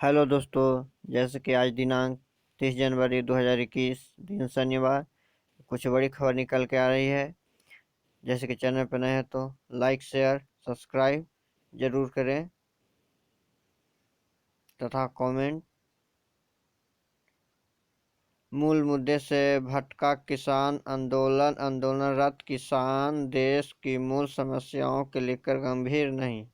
Hello दोस्तों। जैसे कि आज दिनांक 30 जनवरी 2021 दिन शनिवार कुछ बड़ी खबर निकल के आ रही है। जैसे कि चैनल पर नए हैं तो लाइक शेयर सब्सक्राइब जरूर करें तथा कमेंट। मूल मुद्दे से भटका किसान आंदोलन। आंदोलनरत किसान देश की मूल समस्याओं को लेकर गंभीर नहीं।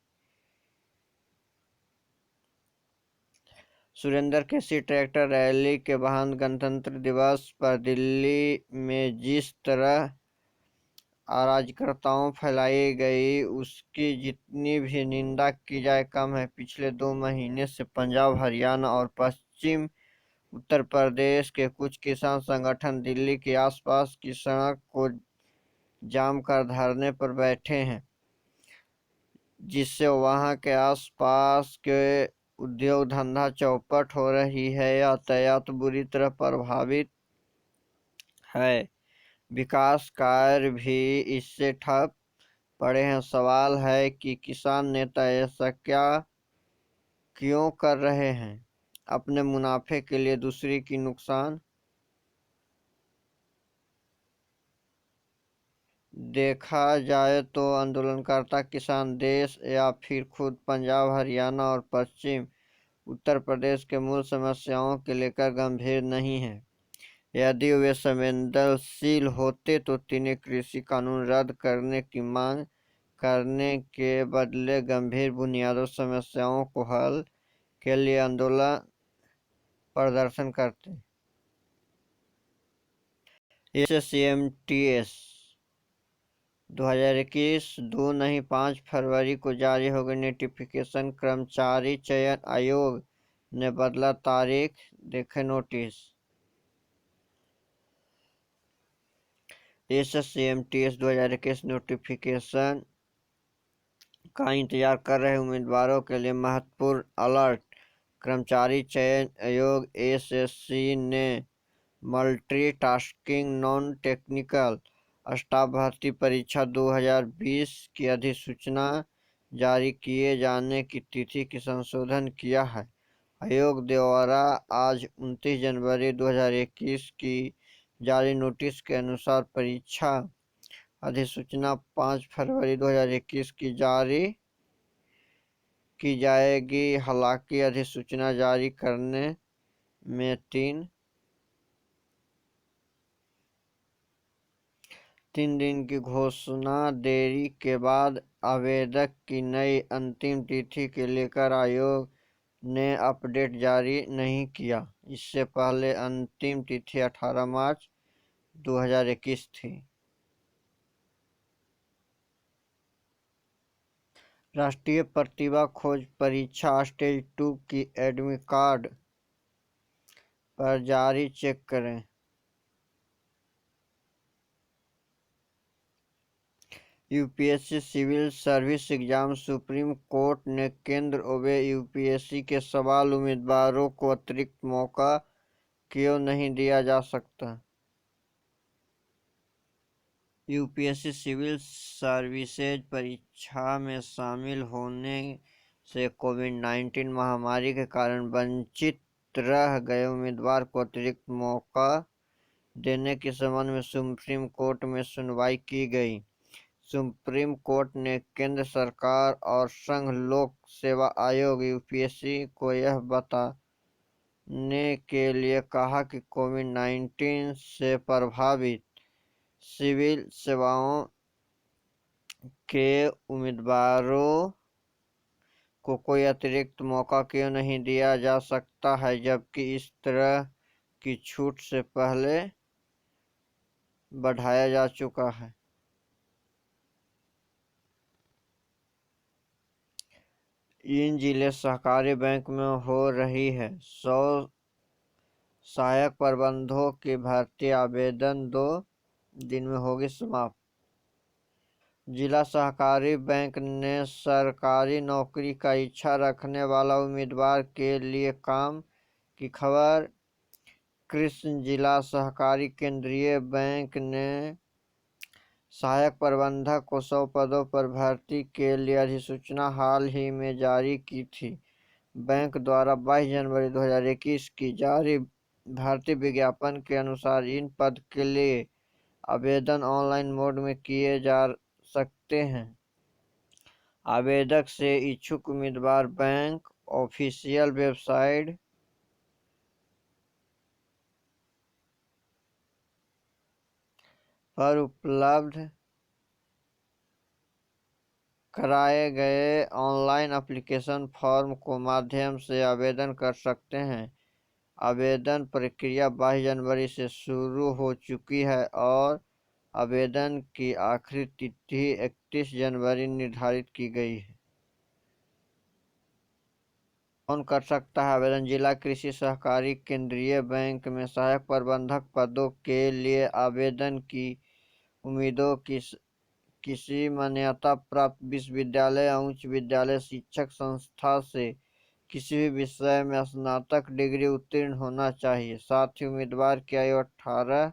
सुरेंद्र केसी ट्रैक्टर रैली के बाद गणतंत्र दिवस पर दिल्ली में जिस तरह अराजकताओं फैलाई गई उसकी जितनी भी निंदा की जाए कम है। पिछले 2 महीने से पंजाब हरियाणा और पश्चिम उत्तर प्रदेश के कुछ किसान संगठन दिल्ली के आसपास की सड़क को जाम कर धरने पर बैठे हैं, जिससे वहां के आसपास के उद्योग धंधा चौपट हो रही है। यातायात बुरी तरह प्रभावित है, विकास कार्य भी इससे ठप पड़े हैं। सवाल है कि किसान नेता ऐसा क्यों कर रहे हैं? अपने मुनाफे के लिए दूसरे की नुकसान। देखा जाए तो आंदोलनकर्ता किसान देश या फिर खुद पंजाब हरियाणा और पश्चिम उत्तर प्रदेश के मूल समस्याओं के लेकर गंभीर नहीं है। यदि वे संवेदनशील होते तो तीनों कृषि कानून रद्द करने की मांग करने के बदले गंभीर बुनियादी समस्याओं को हल के लिए आंदोलन प्रदर्शन करते। एसएससीएमटीएस 2021 2 नहीं 5 फरवरी को जारी हो गई नोटिफिकेशन। कर्मचारी चयन आयोग ने बदला तारीख, देखे नोटिस। एसएससीएमटीएस 2021 नोटिफिकेशन का इंतजार कर रहे उम्मीदवारों के लिए महत्वपूर्ण अलर्ट। कर्मचारी चयन आयोग एसएससी ने मल्टीटास्किंग नॉन टेक्निकल स्टाफ भर्ती परीक्षा 2020 की अधिसूचना जारी किए जाने की तिथि की संशोधन किया है। आयोग द्वारा आज 29 जनवरी 2021 की जारी नोटिस के अनुसार परीक्षा अधिसूचना 5 फरवरी 2021 की जारी की जाएगी। हालांकि अधिसूचना जारी करने में तीन दिन की घोषणा देरी के बाद आवेदक की नई अंतिम तिथि के लेकर आयोग ने अपडेट जारी नहीं किया। इससे पहले अंतिम तिथि 18 मार्च 2021 थी। राष्ट्रीय प्रतिभा खोज परीक्षा स्टेज 2 की एडमिट कार्ड पर जारी चेक करें। UPSC civil service exam. Supreme court ने केंद्र व यूपीएससी के सवाल उम्मीदवारों को अतिरिक्त मौका क्यों नहीं दिया जा सकता? यूपीएससी सिविल सर्विसेज परीक्षा में शामिल होने से कोविड-19 महामारी के कारण वंचित रह गए उम्मीदवार को अतिरिक्त मौका देने के संबंध में सुप्रीम कोर्ट में सुनवाई की गई। सुप्रीम कोर्ट ने केंद्र सरकार और संघ लोक सेवा आयोग यूपीएससी को यह बताने के लिए कहा कि कोविड-19 से प्रभावित सिविल सेवाओं के उम्मीदवारों को कोई अतिरिक्त मौका क्यों नहीं दिया जा सकता है, जबकि इस तरह की छूट से पहले बढ़ाया जा चुका है। इन जिले सहकारी बैंक में हो रही है 100 सहायक प्रबंधकों की भर्ती। आवेदन 2 दिन में होगी समाप्त। जिला सहकारी बैंक ने सरकारी नौकरी का इच्छा रखने वाला उम्मीदवार के लिए काम की खबर। कृष्ण जिला सहकारी केंद्रीय बैंक ने सहायक प्रबंधक को 100 पदों पर भर्ती के लिए अधिसूचना हाल ही में जारी की थी। बैंक द्वारा 22 जनवरी 2021 की जारी भर्ती विज्ञापन के अनुसार इन पद के लिए आवेदन ऑनलाइन मोड में किए जा सकते हैं। आवेदक से इच्छुक उम्मीदवार बैंक ऑफिशियल वेबसाइट पर उपलब्ध कराए गए ऑनलाइन एप्लीकेशन फॉर्म को माध्यम से आवेदन कर सकते हैं। आवेदन प्रक्रिया 22 जनवरी से शुरू हो चुकी है और आवेदन की आखिरी तिथि 31 जनवरी निर्धारित की गई है। कौन कर सकता है आवेदन? जिला कृषि सहकारी केंद्रीय बैंक में सहायक प्रबंधक पदों के लिए आवेदन की उम्मीदों की किसी मान्यता प्राप्त विश्वविद्यालय या उच्च विद्यालय शिक्षक संस्था से किसी भी विषय में स्नातक डिग्री उत्तीर्ण होना चाहिए। साथ ही उम्मीदवार की आयु 18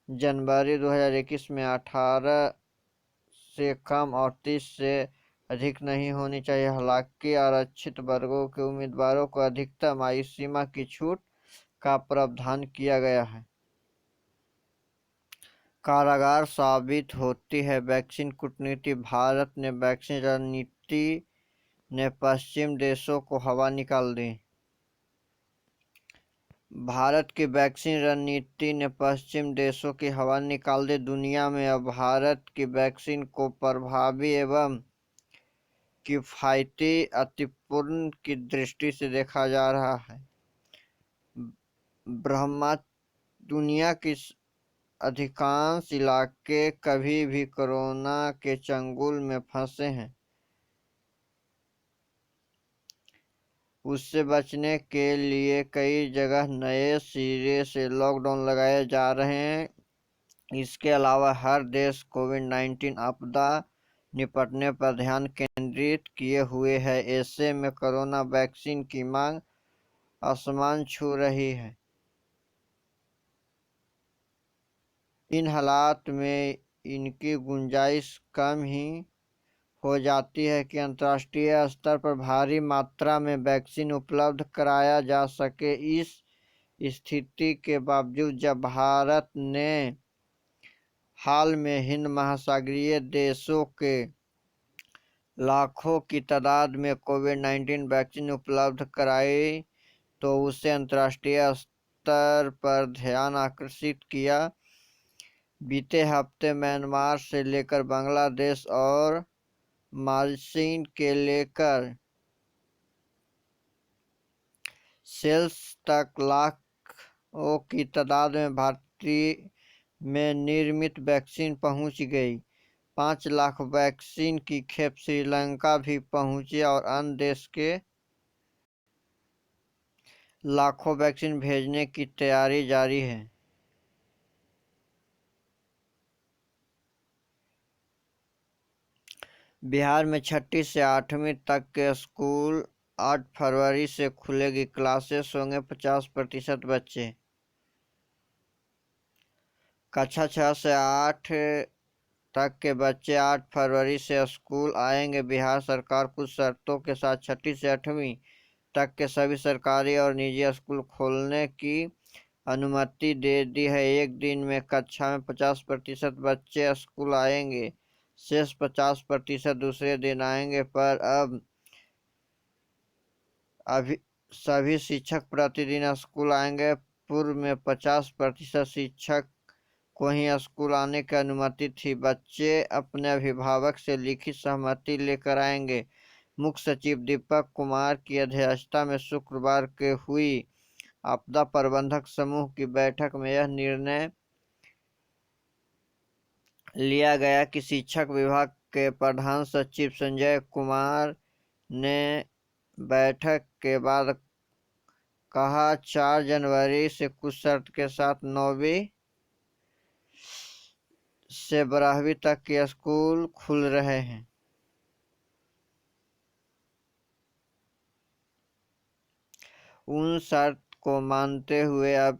जनवरी 2021 में 18 से कम और 30 से अधिक नहीं होनी चाहिए। हालांकि आरक्षित वर्गों के उम्मीदवारों को अधिकतम आयु सीमा की छूट का प्रावधान किया गया है। कारगर साबित होती है वैक्सीन कूटनीति। भारत ने वैक्सीन रणनीति ने पश्चिमी देशों को हवा निकाल दी। भारत की वैक्सीन रणनीति ने पश्चिमी देशों की हवा निकाल दी। दुनिया में अब भारत की वैक्सीन को प्रभावी एवं किफायती अतिपूर्ण की दृष्टि से देखा जा रहा है। दुनिया की अधिकांश इलाके कभी भी कोरोना के चंगुल में फंसे हैं। उससे बचने के लिए कई जगह नए सिरे से लॉकडाउन लगाए जा रहे हैं। इसके अलावा हर देश कोविड-19 आपदा निपटने पर ध्यान केंद्रित किए हुए है। ऐसे में कोरोना वैक्सीन की मांग आसमान छू रही है। इन हालात में इनकी गुंजाइश कम ही हो जाती है कि अंतर्राष्ट्रीय स्तर पर भारी मात्रा में वैक्सीन उपलब्ध कराया जा सके। इस स्थिति के बावजूद जब भारत ने हाल में हिंद महासागरीय देशों के लाखों की तादाद में कोविड-19 वैक्सीन उपलब्ध कराई तो उसे अंतर्राष्ट्रीय स्तर पर ध्यान आकर्षित किया। बीते हफ्ते म्यांमार से लेकर बांग्लादेश और मालदीव के लेकर सेल्स तक लाखों की तादाद में भारतीय में निर्मित वैक्सीन पहुंच गई। 5 लाख वैक्सीन की खेप श्रीलंका भी पहुंची और अन्य देश के लाखों वैक्सीन भेजने की तैयारी जारी है। बिहार में 6ठी से 8वीं तक के स्कूल 8 फरवरी से खुलेगी। क्लासेस होंगे 50% बच्चे। कक्षा 6 से 8 तक के बच्चे 8 फरवरी से स्कूल आएंगे। बिहार सरकार कुछ शर्तों के साथ 6ठी से 8वीं तक के सभी सरकारी और निजी स्कूल खोलने की अनुमति दे दी है। एक दिन में कक्षा में 50% बच्चे स्कूल आएंगे, शेष 50% दूसरे दिन आएंगे। पर अब सभी शिक्षक प्रतिदिन स्कूल आएंगे। पूर्व में 50% शिक्षक को ही स्कूल आने की अनुमति थी। बच्चे अपने अभिभावक से लिखित सहमति लेकर आएंगे। मुख्य सचिव दीपक कुमार की अध्यक्षता में शुक्रवार के हुई आपदा प्रबंधक समूह की बैठक में यह निर्णय लिया गया कि शिक्षा विभाग के प्रधान सचिव संजय कुमार ने बैठक के बाद कहा 4 जनवरी से कुछ शर्त के साथ 9वीं से 12वीं तक के स्कूल खुल रहे हैं। उन शर्त को मानते हुए अब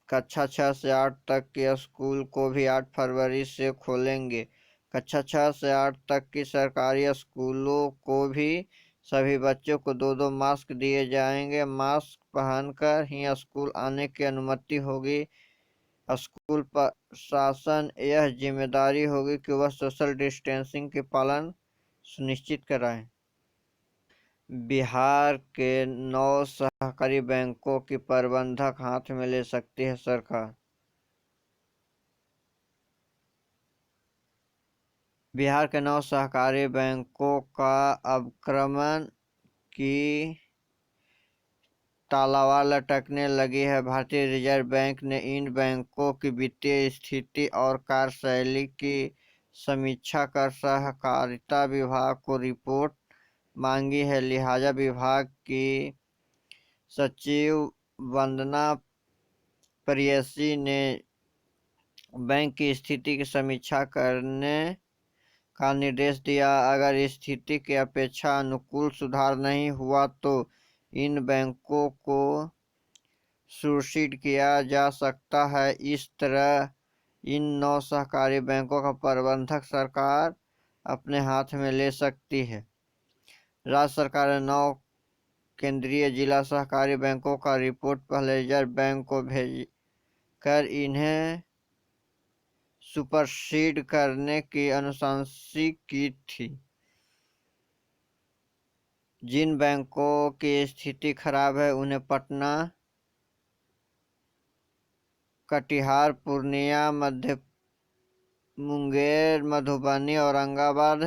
कक्षा 6 से 8 तक के स्कूल को भी 8 फरवरी से खोलेंगे। कक्षा 6 से 8 तक की सरकारी स्कूलों को भी सभी बच्चों को 2-2 मास्क दिए जाएंगे। मास्क पहनकर ही स्कूल आने की अनुमति होगी। स्कूल प्रशासन यह जिम्मेदारी होगी कि वह सोशल डिस्टेंसिंग की पालन सुनिश्चित कराए। बिहार के 9 सहकारी बैंकों की प्रबंधक हाथ में ले सकती है सरकार। बिहार के 9 सहकारी बैंकों का अवक्रमण की तालावार लटकने लगी है। भारतीय रिजर्व बैंक ने इन बैंकों की वित्तीय स्थिति और कार्यशैली की समीक्षा कर सहकारिता विभाग को रिपोर्ट मांगी है। लिहाजा विभाग की सचिव वंदना प्रेयसी ने बैंक की स्थिति की समीक्षा करने का निर्देश दिया। अगर स्थिति की अपेक्षा अनुकूल सुधार नहीं हुआ तो इन बैंकों को सुरक्षित किया जा सकता है। इस तरह इन 9 सहकारी बैंकों का प्रबंधक सरकार अपने हाथ में ले सकती है। राज्य सरकार ने 9 केंद्रीय जिला सहकारी बैंकों का रिपोर्ट पहले रिजर्व बैंक को भेजकर इन्हें सुपरसीड करने की अनुशंसा की थी। जिन बैंकों की स्थिति खराब है उन्हें पटना, कटिहार, पूर्णिया, मुंगेर, मधुबनी, औरंगाबाद,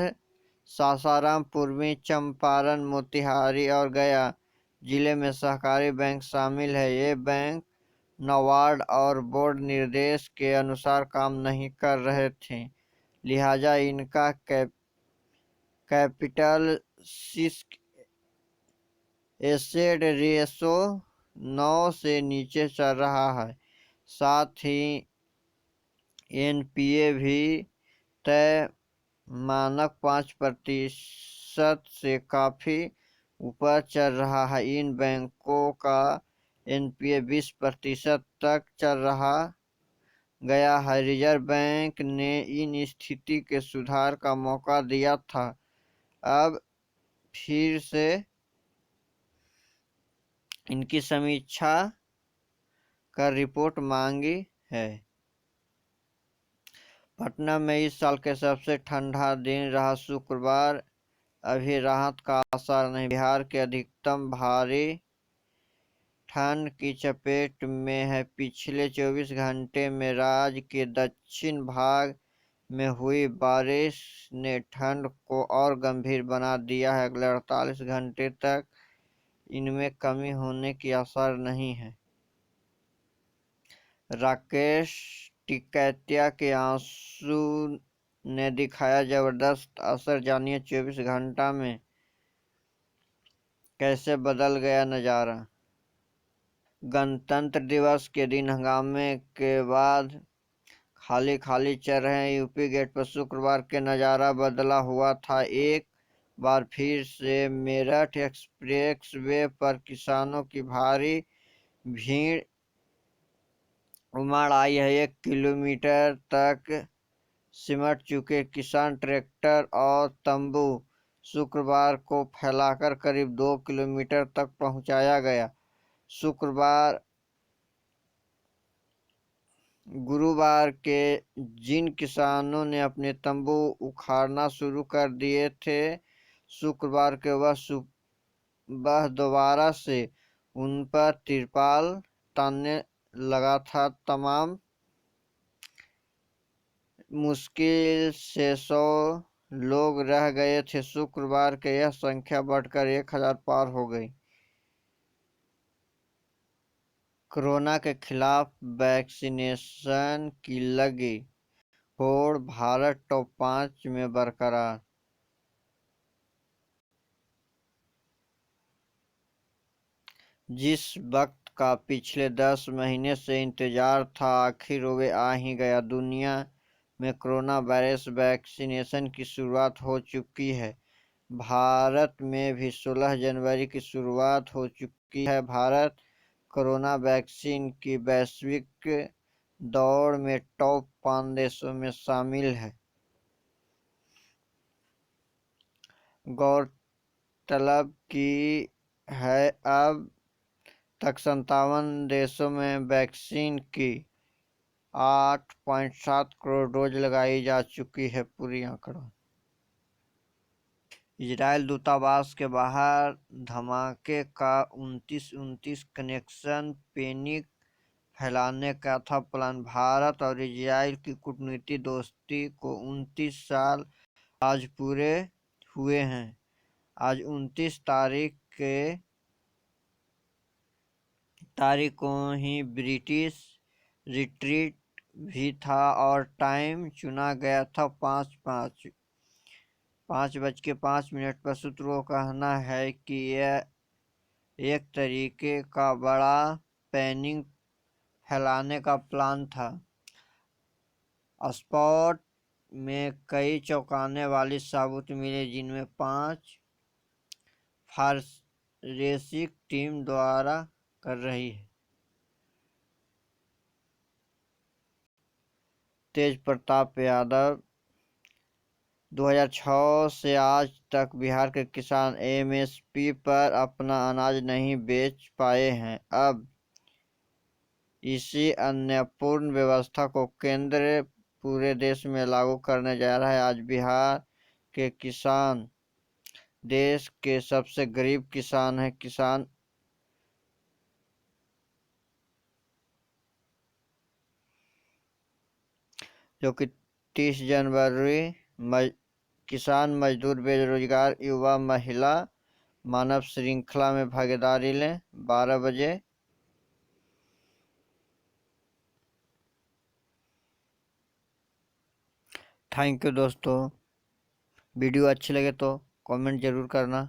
सासाराम, पूर्वी चंपारण, मोतिहारी और गया जिले में सहकारी बैंक शामिल है। ये बैंक नाबार्ड और बोर्ड निर्देश के अनुसार काम नहीं कर रहे थे, लिहाजा इनका कैपिटल एसेट रेशो 9 से नीचे चल रहा है। साथ ही एनपीए भी तय मानक 5% से काफी ऊपर चल रहा है। इन बैंकों का एनपीए 20% तक चल रहा गया है। रिजर्व बैंक ने इन स्थिति के सुधार का मौका दिया था, अब फिर से इनकी समीक्षा कर रिपोर्ट मांगी है। पटना में इस साल के सबसे ठंडा दिन रहा शुक्रवार। अभी राहत का आसार नहीं। बिहार के अधिकतम भारी ठंड की चपेट में है। पिछले 24 घंटे में राज्य के दक्षिण भाग में हुई बारिश ने ठंड को और गंभीर बना दिया है। अगले 48 घंटे तक इनमें कमी होने की आसार नहीं है। राकेश टिकैतिया के आंसू ने दिखाया जबरदस्त असर। जानिए 24 घंटा में कैसे बदल गया नजारा। गणतंत्र दिवस के दिन हंगामे के बाद खाली खाली चल रहे यूपी गेट पर शुक्रवार के नजारा बदला हुआ था। एक बार फिर से मेरठ एक्सप्रेस वे पर किसानों की भारी भीड़ उमड़ आई है। 1 किलोमीटर तक सिमट चुके किसान ट्रैक्टर और तंबू शुक्रवार को फैलाकर करीब 2 किलोमीटर तक पहुंचाया गया। गुरुवार के जिन किसानों ने अपने तंबू उखाड़ना शुरू कर दिए थे, शुक्रवार के वह सुबह दोबारा से उन पर तिरपाल तानने लगा था। तमाम मुश्किल से 100 लोग रह गए थे। शुक्रवार के यह संख्या बढ़कर 1000 पार हो गई। कोरोना के खिलाफ वैक्सीनेशन की लगी होड़, भारत टॉप 5 में बरकरार। जिस वक्त का पिछले 10 महीने से इंतजार था, आखिर वे आ ही गया। दुनिया में कोरोना वायरस वैक्सीनेशन की शुरुआत हो चुकी है। भारत में भी 16 जनवरी की शुरुआत हो चुकी है। भारत कोरोना वैक्सीन की वैश्विक दौड़ में टॉप 5 देशों में शामिल है। गौरतलब की है अब तक 57 देशों में वैक्सीन की 8.7 करोड़ डोज लगाई जा चुकी है। पूरी आंकड़ा। इजरायल दूतावास के बाहर धमाके का 29 कनेक्शन। पैनिक फैलाने का था प्लान। भारत और इजरायल की कूटनीतिक दोस्ती को 29 साल आज पूरे हुए हैं। आज 29 तारीख को ही ब्रिटिश रिट्रीट भी था और टाइम चुना गया था 5:05 पर। सूत्रों का कहना है कि यह एक तरीके का बड़ा पैनिक फैलाने का प्लान था। स्पॉट में कई चौंकाने वाली सबूत मिले, जिनमें 5 फॉरेंसिक टीम द्वारा कर रही है। तेज प्रताप यादव। 2006 से आज तक बिहार के किसान एमएसपी पर अपना अनाज नहीं बेच पाए हैं। अब इसी अन्यायपूर्ण व्यवस्था को केंद्र पूरे देश में लागू करने जा रहा है। आज बिहार के किसान देश के सबसे गरीब किसान हैं। किसान जो कि 30 जनवरी किसान मजदूर बेरोजगार युवा महिला मानव श्रृंखला में भागीदारी लें 12 बजे। थैंक यू दोस्तों। वीडियो अच्छी लगे तो कमेंट जरूर करना।